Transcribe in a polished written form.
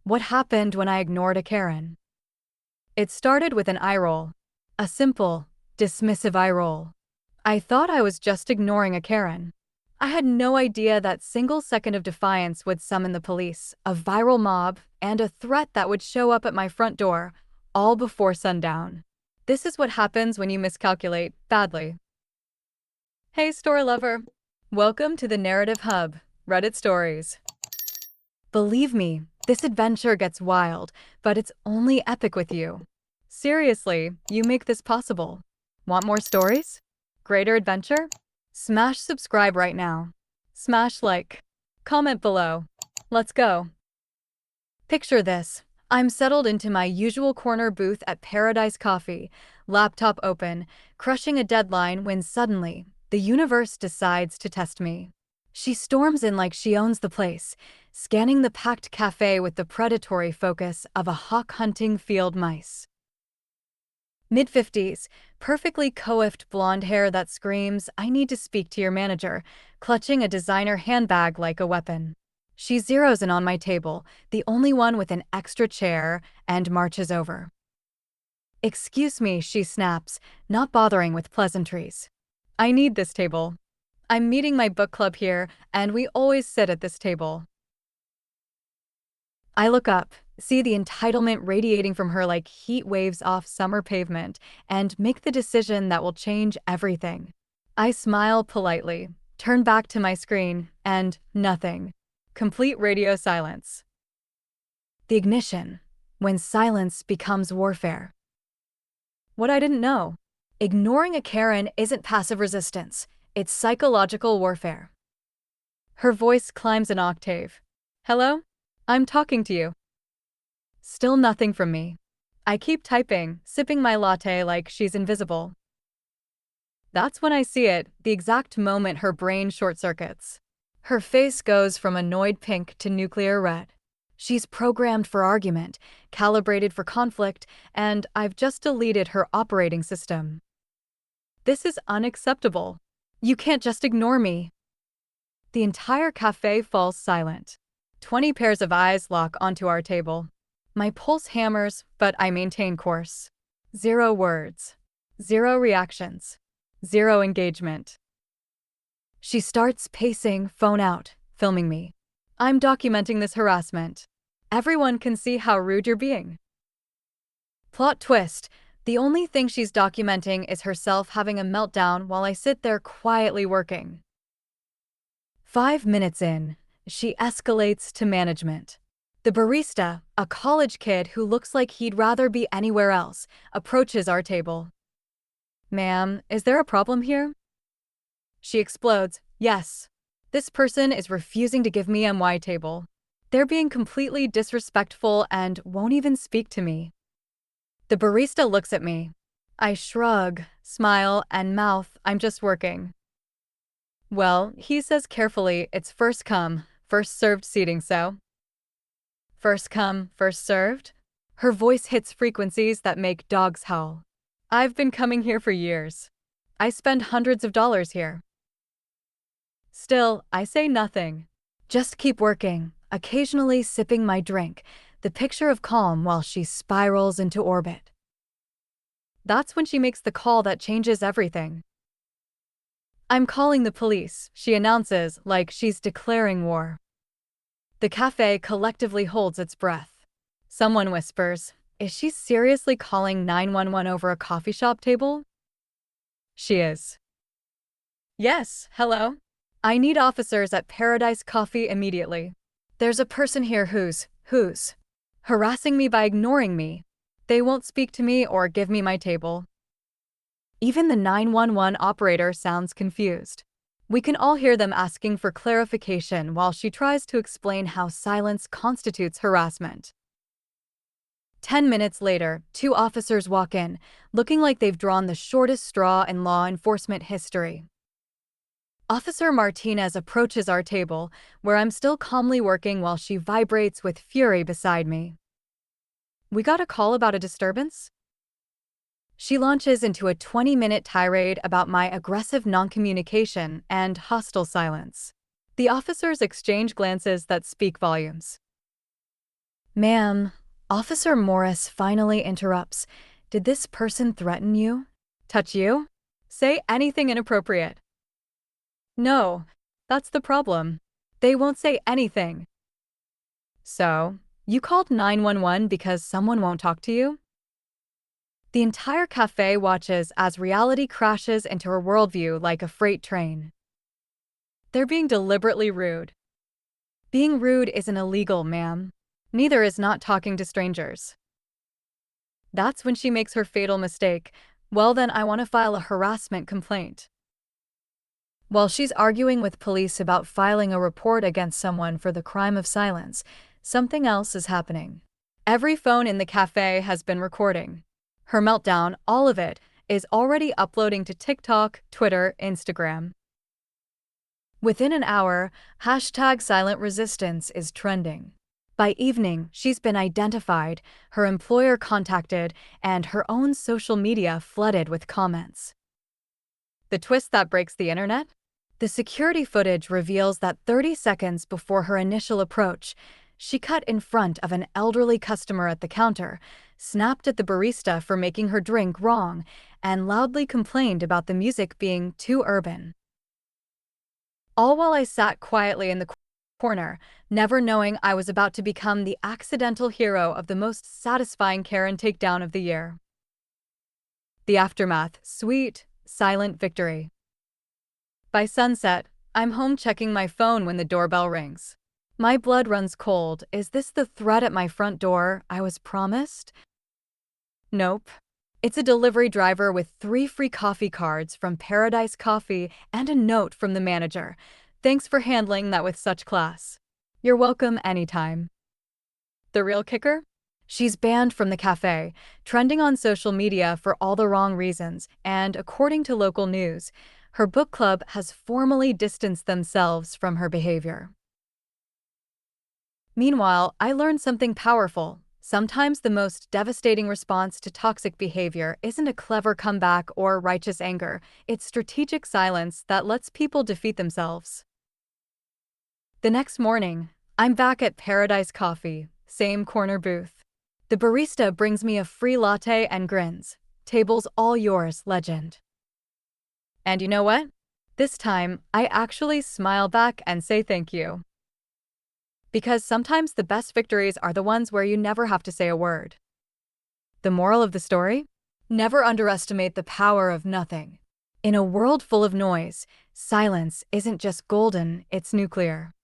What happened when I ignored a Karen? It started with an eye roll. A simple, dismissive eye roll. I thought I was just ignoring a Karen. I had no idea that single second of defiance would summon the police, a viral mob, and a threat that would show up at my front door, all before sundown. This is what happens when you miscalculate badly. Hey, story lover. Welcome to the Narrative Hub, Reddit Stories. Believe me, this adventure gets wild, but it's only epic with you. Seriously, you make this possible. Want more stories? Greater adventure? Smash subscribe right now. Smash like. Comment below. Let's go. Picture this. I'm settled into my usual corner booth at Paradise Coffee, laptop open, crushing a deadline when suddenly, the universe decides to test me. She storms in like she owns the place, scanning the packed cafe with the predatory focus of a hawk-hunting field mice. Mid-50s, perfectly coiffed blonde hair that screams, "I need to speak to your manager," clutching a designer handbag like a weapon. She zeroes in on my table, the only one with an extra chair, and marches over. "Excuse me," she snaps, not bothering with pleasantries. "I need this table. I'm meeting my book club here, and we always sit at this table." I look up, see the entitlement radiating from her like heat waves off summer pavement, and make the decision that will change everything. I smile politely, turn back to my screen, and nothing. Complete radio silence. The ignition, when silence becomes warfare. What I didn't know. Ignoring a Karen isn't passive resistance, it's psychological warfare. Her voice climbs an octave. "Hello? I'm talking to you." Still nothing from me. I keep typing, sipping my latte like she's invisible. That's when I see it, the exact moment her brain short-circuits. Her face goes from annoyed pink to nuclear red. She's programmed for argument, calibrated for conflict, and I've just deleted her operating system. This is unacceptable. You can't just ignore me. The entire cafe falls silent. 20 pairs of eyes lock onto our table. My pulse hammers, but I maintain course. 0 words. 0 reactions. 0 engagement. She starts pacing, phone out, filming me. I'm documenting this harassment. Everyone can see how rude you're being. Plot twist. The only thing she's documenting is herself having a meltdown while I sit there quietly working. 5 minutes in, she escalates to management. The barista, a college kid who looks like he'd rather be anywhere else, approaches our table. "Ma'am, is there a problem here?" She explodes, "Yes. This person is refusing to give me my table. They're being completely disrespectful and won't even speak to me." The barista looks at me. I shrug, smile, and mouth, "I'm just working." "Well," he says carefully, "it's first come, first served seating, so." First come, first served? Her voice hits frequencies that make dogs howl. I've been coming here for years. I spend hundreds of dollars here. Still, I say nothing. Just keep working, occasionally sipping my drink, the picture of calm while she spirals into orbit. That's when she makes the call that changes everything. "I'm calling the police," she announces like she's declaring war. The cafe collectively holds its breath. Someone whispers, "Is she seriously calling 911 over a coffee shop table?" She is. "Yes, hello? I need officers at Paradise Coffee immediately. There's a person here who's harassing me by ignoring me. They won't speak to me or give me my table." Even the 911 operator sounds confused. We can all hear them asking for clarification while she tries to explain how silence constitutes harassment. 10 minutes later, 2 officers walk in, looking like they've drawn the shortest straw in law enforcement history. Officer Martinez approaches our table, where I'm still calmly working while she vibrates with fury beside me. "We got a call about a disturbance?" She launches into a 20-minute tirade about my aggressive noncommunication and hostile silence. The officers exchange glances that speak volumes. Ma'am, Officer Morris finally interrupts. Did this person threaten you? Touch you? Say anything inappropriate. No, that's the problem. They won't say anything. So, you called 911 because someone won't talk to you? The entire cafe watches as reality crashes into her worldview like a freight train. They're being deliberately rude. Being rude isn't illegal, ma'am. Neither is not talking to strangers. That's when she makes her fatal mistake. Well, then I want to file a harassment complaint. While she's arguing with police about filing a report against someone for the crime of silence, something else is happening. Every phone in the cafe has been recording. Her meltdown, all of it, is already uploading to TikTok, Twitter, Instagram. Within an hour, hashtag silent resistance is trending. By evening, she's been identified, her employer contacted, and her own social media flooded with comments. The twist that breaks the internet? The security footage reveals that 30 seconds before her initial approach, she cut in front of an elderly customer at the counter, snapped at the barista for making her drink wrong, and loudly complained about the music being too urban. All while I sat quietly in the corner, never knowing I was about to become the accidental hero of the most satisfying Karen takedown of the year. The aftermath, sweet, silent victory. By sunset, I'm home checking my phone when the doorbell rings. My blood runs cold. Is this the threat at my front door I was promised? Nope. It's a delivery driver with 3 free coffee cards from Paradise Coffee and a note from the manager. Thanks for handling that with such class. You're welcome anytime. The real kicker? She's banned from the cafe, trending on social media for all the wrong reasons, and according to local news, her book club has formally distanced themselves from her behavior. Meanwhile, I learned something powerful. Sometimes the most devastating response to toxic behavior isn't a clever comeback or righteous anger, it's strategic silence that lets people defeat themselves. The next morning, I'm back at Paradise Coffee, same corner booth. The barista brings me a free latte and grins. Table's all yours, legend. And you know what? This time, I actually smile back and say thank you. Because sometimes the best victories are the ones where you never have to say a word. The moral of the story? Never underestimate the power of nothing. In a world full of noise, silence isn't just golden, it's nuclear.